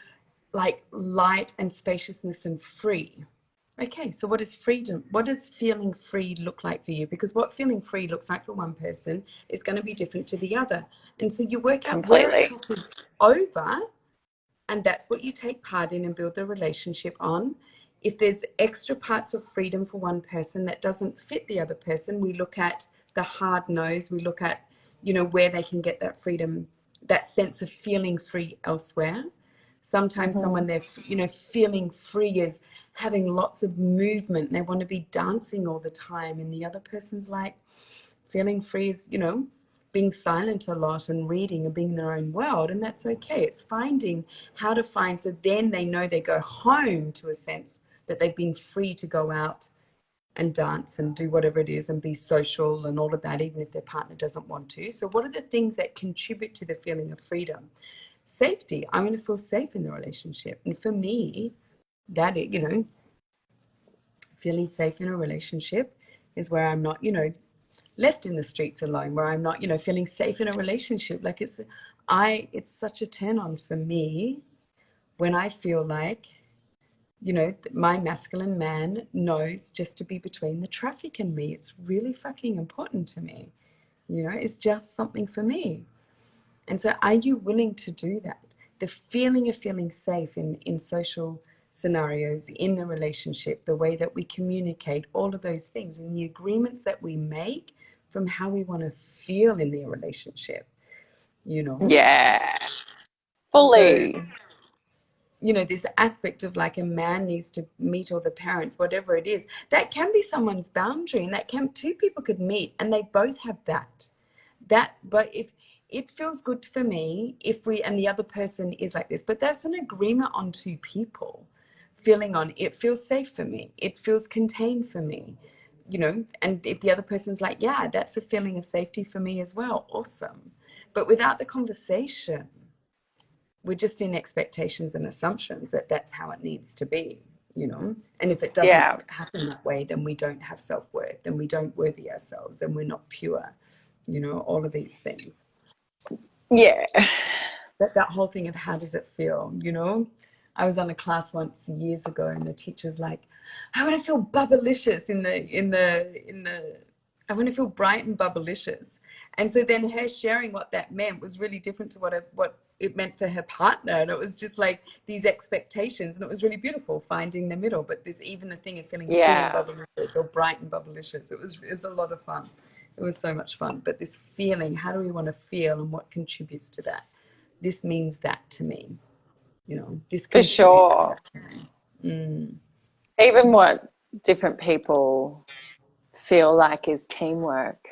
Speaker 1: like light and spaciousness and free. Okay, so what is freedom? What does feeling free look like for you? Because what feeling free looks like for one person is going to be different to the other. And so you work out where it crosses over, and that's what you take part in and build the relationship on. If there's extra parts of freedom for one person that doesn't fit the other person, we look at the hard nose. We look at, where they can get that freedom, that sense of feeling free elsewhere. Sometimes someone they're, feeling free is having lots of movement. They want to be dancing all the time. And the other person's like, feeling free is, being silent a lot and reading and being in their own world. And that's okay. It's finding how to find, so then they know they go home to a sense that they've been free to go out and dance and do whatever it is and be social and all of that, even if their partner doesn't want to. So what are the things that contribute to the feeling of freedom? Safety. I'm going to feel safe in the relationship. And for me, that, feeling safe in a relationship is where I'm not, left in the streets alone, where I'm not, feeling safe in a relationship. Like it's such a turn on for me when I feel like, my masculine man knows just to be between the traffic and me. It's really fucking important to me. It's just something for me. And so are you willing to do that? The feeling of feeling safe in social scenarios, in the relationship, the way that we communicate, all of those things, and the agreements that we make from how we want to feel in the relationship,
Speaker 2: Yeah. Fully.
Speaker 1: This aspect of like a man needs to meet all the parents, whatever it is, that can be someone's boundary, and that can, two people could meet and they both have but if it feels good for me, if we, and the other person is like this, but that's an agreement on two people feeling on, it feels safe for me, it feels contained for me, and if the other person's like, yeah, that's a feeling of safety for me as well, awesome. But without the conversation, we're just in expectations and assumptions that that's how it needs to be, and if it doesn't happen that way, then we don't have self-worth, then we don't worthy ourselves, and we're not pure, all of these things.
Speaker 2: Yeah.
Speaker 1: That whole thing of how does it feel, I was on a class once years ago, and the teacher's like, I want to feel bubblicious I want to feel bright and bubblicious. And so then her sharing what that meant was really different to what it meant for her partner. And it was just like these expectations, and it was really beautiful finding the middle. But there's even the thing of feeling bubblicious or bright and bubblicious. It was a lot of fun. It was so much fun. But this feeling, how do we want to feel, and what contributes to that? This means that to me, this
Speaker 2: For
Speaker 1: contributes
Speaker 2: sure.
Speaker 1: to that to me.
Speaker 2: Even what different people feel like is teamwork.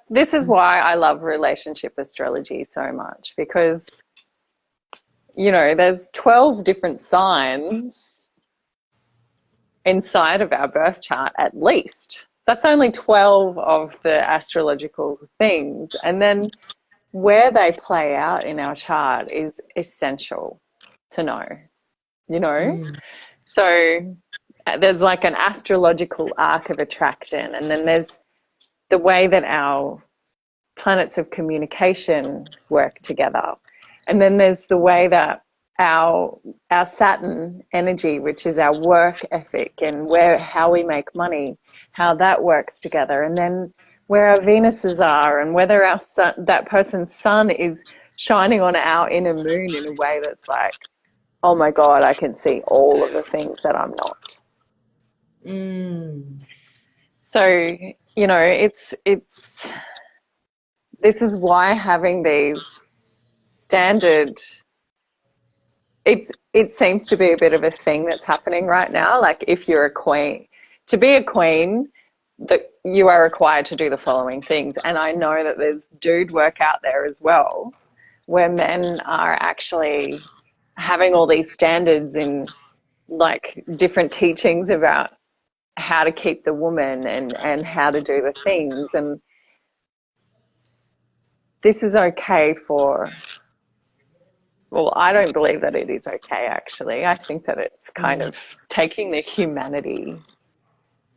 Speaker 2: This is why I love relationship astrology so much, because there's 12 different signs inside of our birth chart at least. That's only 12 of the astrological things, and then where they play out in our chart is essential to know. So there's like an astrological arc of attraction, and then there's the way that our planets of communication work together, and then there's the way that our Saturn energy, which is our work ethic and how we make money, how that works together, and then where our Venuses are, and whether our sun, that person's sun is shining on our inner moon in a way that's like, oh my God, I can see all of the things that I'm not. So, this is why having these standard, it seems to be a bit of a thing that's happening right now. Like, if you're a queen, to be a queen, that you are required to do the following things. And I know that there's dude work out there as well, where men are actually having all these standards in like different teachings about how to keep the woman and how to do the things. And this is okay well, I don't believe that it is okay, actually. I think that it's kind of taking the humanity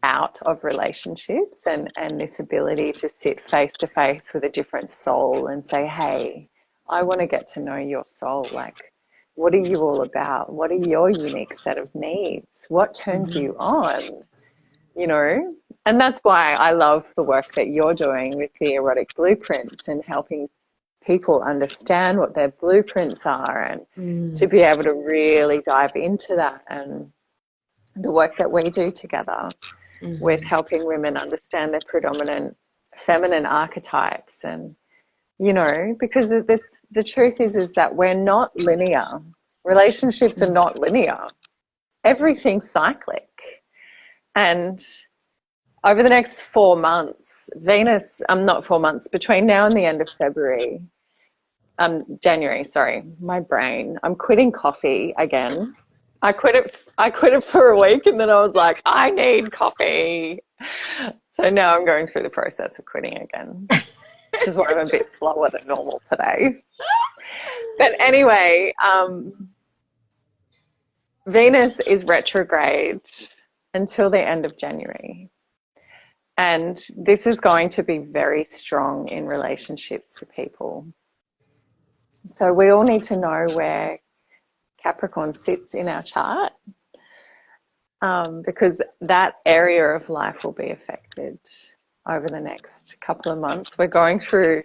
Speaker 2: out of relationships, and this ability to sit face to face with a different soul and say, hey, I want to get to know your soul. Like, what are you all about? What are your unique set of needs? What turns you on? And that's why I love the work that you're doing with the erotic blueprints and helping people understand what their blueprints are, and to be able to really dive into that, and the work that we do together with helping women understand their predominant feminine archetypes. And because the truth is that we're not linear. Relationships are not linear. Everything's cyclic. And over the next 4 months, Venus, not 4 months, between now and the end of January, sorry, my brain, I'm quitting coffee again. I quit it for a week, and then I was like, I need coffee. So now I'm going through the process of quitting again, which is why I'm a bit slower than normal today. But anyway, Venus is retrograde until the end of January. And this is going to be very strong in relationships for people. So we all need to know where Capricorn sits in our chart, because that area of life will be affected over the next couple of months. We're going through,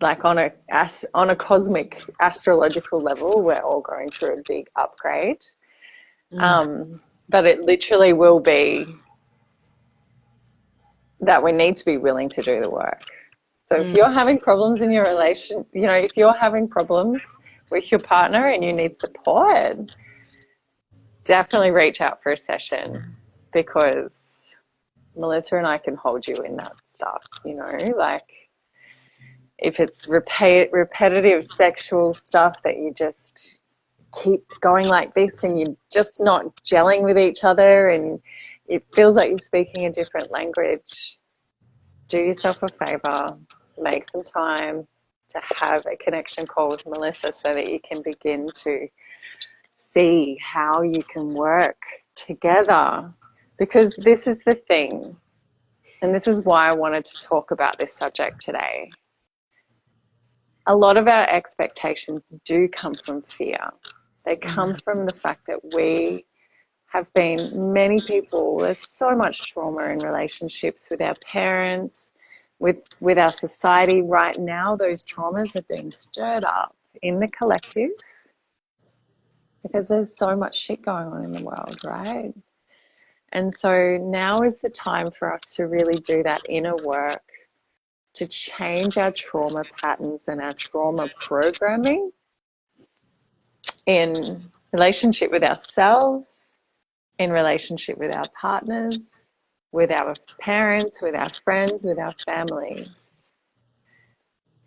Speaker 2: like on a cosmic astrological level, we're all going through a big upgrade. But it literally will be that we need to be willing to do the work. So if you're having problems in your relation, if you're having problems with your partner and you need support, definitely reach out for a session, because Melissa and I can hold you in that stuff, you know, like if it's repetitive sexual stuff that you just keep going like this and you're just not gelling with each other and it feels like you're speaking a different language, do yourself a favor, make some time to have a connection call with Melissa so that you can begin to see how you can work together. Because this is the thing, and this is why I wanted to talk about this subject today. A lot of our expectations do come from fear. They come from the fact that we have been, many people, there's so much trauma in relationships with our parents, with our society right now. Those traumas are being stirred up in the collective because there's so much shit going on in the world, right? And so now is the time for us to really do that inner work, to change our trauma patterns and our trauma programming in relationship with ourselves, in relationship with our partners, with our parents, with our friends, with our families.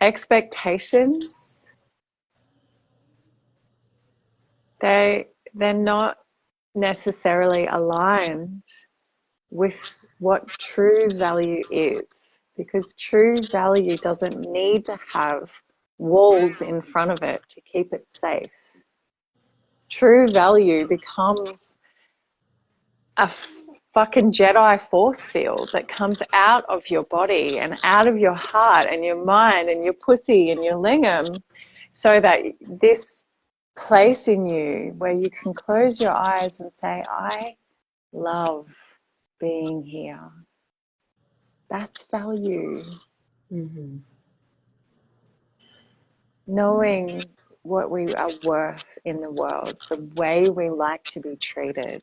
Speaker 2: Expectations, they're not necessarily aligned with what true value is, because true value doesn't need to have walls in front of it to keep it safe. True value becomes a fucking Jedi force field that comes out of your body and out of your heart and your mind and your pussy and your lingam, so that this place in you where you can close your eyes and say, I love being here. That's value.
Speaker 1: Mm-hmm.
Speaker 2: Knowing what we are worth in the world, the way we like to be treated.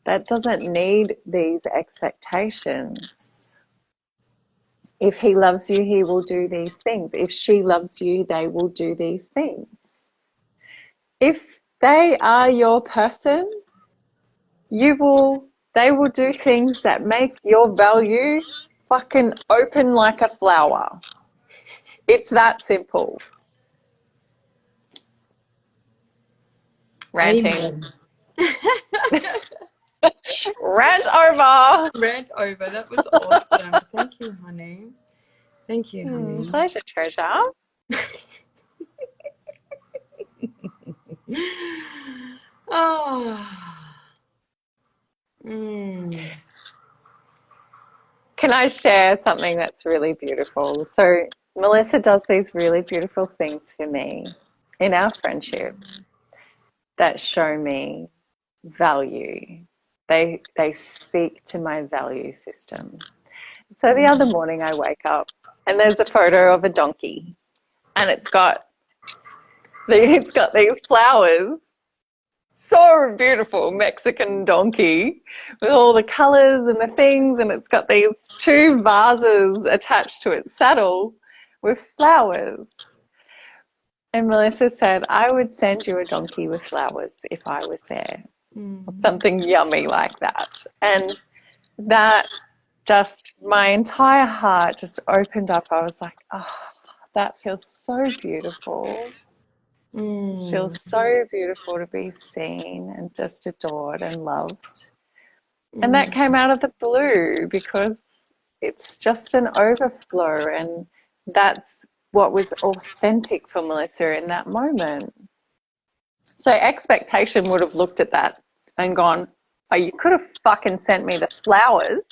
Speaker 2: That doesn't need these expectations. If he loves you, he will do these things. If she loves you, they will do these things. If they are your person, they will do things that make your value fucking open like a flower. It's that simple. Ranting.
Speaker 1: Amen.
Speaker 2: Rant over.
Speaker 1: Rant over. That was awesome. Thank you, honey. Thank you, honey.
Speaker 2: Pleasure, treasure.
Speaker 1: Oh. Mm.
Speaker 2: Can I share something that's really beautiful? So Melissa does these really beautiful things for me in our friendship that show me value. They speak to my value system. So the other morning I wake up and there's a photo of a donkey, and it's got these flowers. So beautiful, Mexican donkey with all the colours and the things, and it's got these two vases attached to its saddle with flowers. And Melissa said, I would send you a donkey with flowers if I was there. Something yummy like that. And that just, my entire heart just opened up. I was like, oh, that feels so beautiful. Feels so beautiful to be seen and just adored and loved. And that came out of the blue because it's just an overflow, and that's what was authentic for Melissa in that moment. So expectation would have looked at that and gone, oh, you could have fucking sent me the flowers.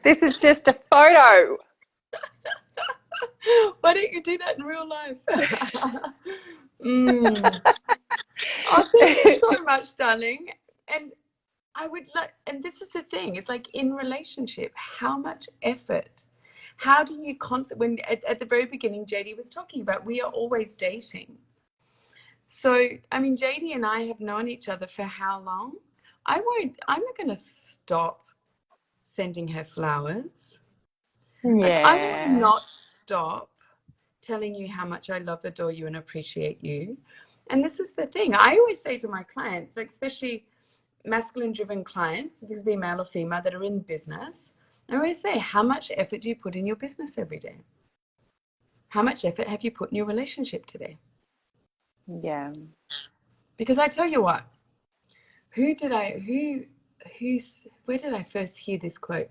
Speaker 2: This is just a photo.
Speaker 1: Why don't you do that in real life? Oh, thank you so much, darling. And I would like, and this is the thing, it's like in relationship, how much effort, how do you when at the very beginning, JD was talking about, we are always dating. So, I mean, JD and I have known each other for how long? I'm not going to stop sending her flowers.
Speaker 2: Yeah.
Speaker 1: Like, I will not stop telling you how much I love, adore you, and appreciate you. And this is the thing. I always say to my clients, like especially masculine-driven clients, this be male or female, that are in business, I always say, how much effort do you put in your business every day? How much effort have you put in your relationship today?
Speaker 2: Yeah.
Speaker 1: Because I tell you what, where did I first hear this quote?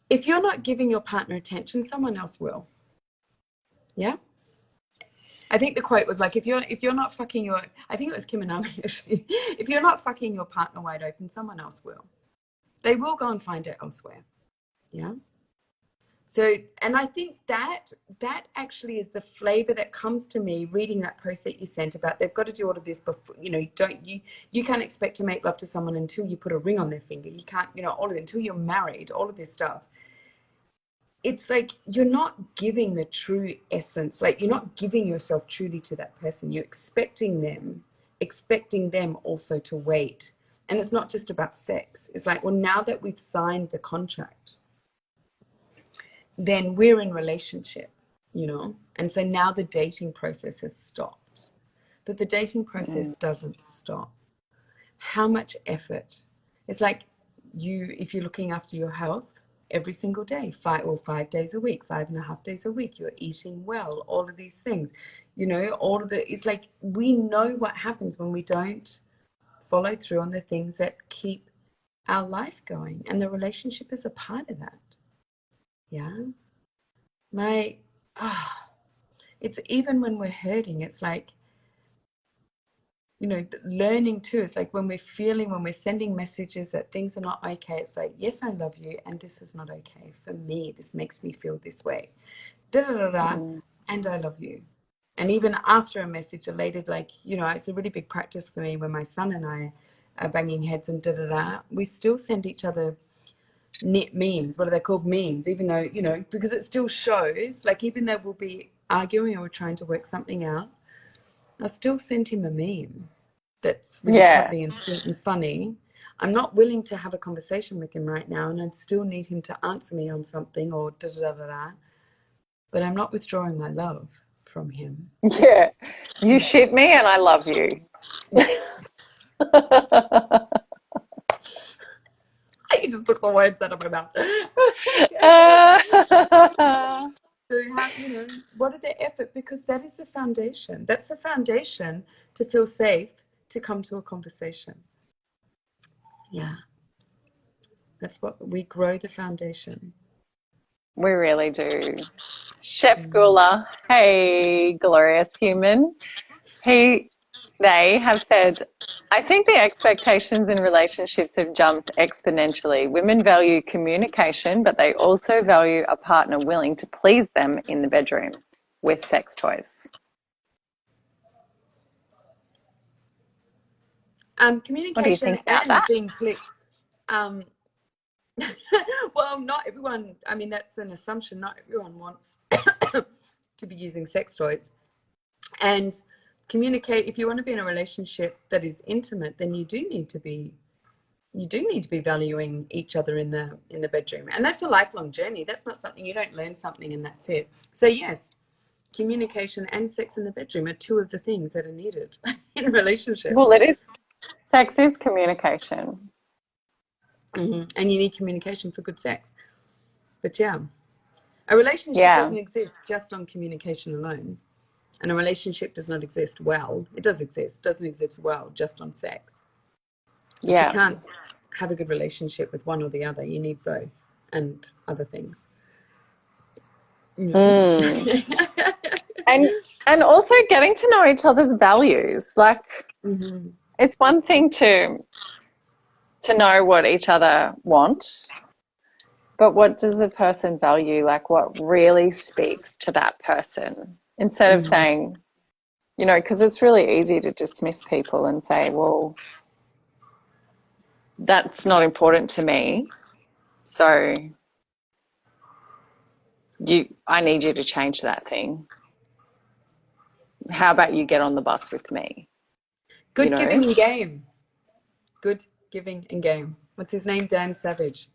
Speaker 1: If you're not giving your partner attention, someone else will. Yeah? I think the quote was like, if you're not fucking your, I think it was Kim and Ami actually, if you're not fucking your partner wide open, someone else will. They will go and find it elsewhere. Yeah? So, and I think that actually is the flavor that comes to me reading that post that you sent about they've got to do all of this before, you can't expect to make love to someone until you put a ring on their finger. You can't, all of it until you're married, all of this stuff. It's like you're not giving the true essence, like you're not giving yourself truly to that person. You're expecting them also to wait. And it's not just about sex. It's like, well, now that we've signed the contract, then we're in relationship, and so now the dating process has stopped. But the dating process doesn't stop. How much effort? It's like if you're looking after your health every single day, 5 days a week, 5.5 days a week, you're eating well, all of these things, it's like we know what happens when we don't follow through on the things that keep our life going, and the relationship is a part of that. Yeah. It's even when we're hurting, it's like, learning too. It's like when we're sending messages that things are not okay, it's like, yes, I love you, and this is not okay for me. This makes me feel this way. And I love you. And even after a message, elated, like, it's a really big practice for me when my son and I are banging heads and we still send each other memes. What are they called? Memes, even though, because it still shows, like, even though we'll be arguing or we're trying to work something out, I'll still send him a meme that's really cuddly and sweet and funny. I'm not willing to have a conversation with him right now, and I still need him to answer me on something or but I'm not withdrawing my love from him.
Speaker 2: Yeah. You shit me and I love you.
Speaker 1: You just took the words out of my mouth. So what are the effort? Because that is the foundation. That's the foundation to feel safe to come to a conversation. Yeah. That's what we grow, the foundation.
Speaker 2: We really do. Chef Gula, hey, glorious human. They have said, I think the expectations in relationships have jumped exponentially. Women value communication, but they also value a partner willing to please them in the bedroom with sex toys.
Speaker 1: Communication and being clear. Well, not everyone, that's an assumption. Not everyone wants to be using sex toys. And communicate, if you want to be in a relationship that is intimate, then you do need to be valuing each other in the bedroom. And that's a lifelong journey. That's not something you don't learn something and that's it. So yes, communication and sex in the bedroom are two of the things that are needed in a relationship.
Speaker 2: Well, it is. Sex is communication.
Speaker 1: And you need communication for good sex. But yeah, a relationship doesn't exist just on communication alone. And a relationship does not exist well. It does exist, doesn't exist well just on sex. But you can't have a good relationship with one or the other. You need both and other things.
Speaker 2: And also getting to know each other's values. Like, it's one thing to know what each other want, but what does a person value? Like, what really speaks to that person? Instead of saying, because it's really easy to dismiss people and say, well, that's not important to me, so I need you to change that thing. How about you get on the bus with me?
Speaker 1: Good giving and game. Good giving and game. What's his name? Dan Savage.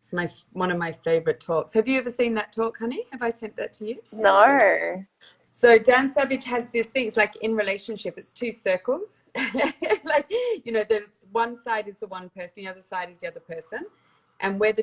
Speaker 1: It's one of my favorite talks. Have you ever seen that talk, honey? Have I sent that to you?
Speaker 2: No.
Speaker 1: So Dan Savage has this thing. It's like in relationship, it's two circles. Like, you know, the one side is the one person, the other side is the other person. And where the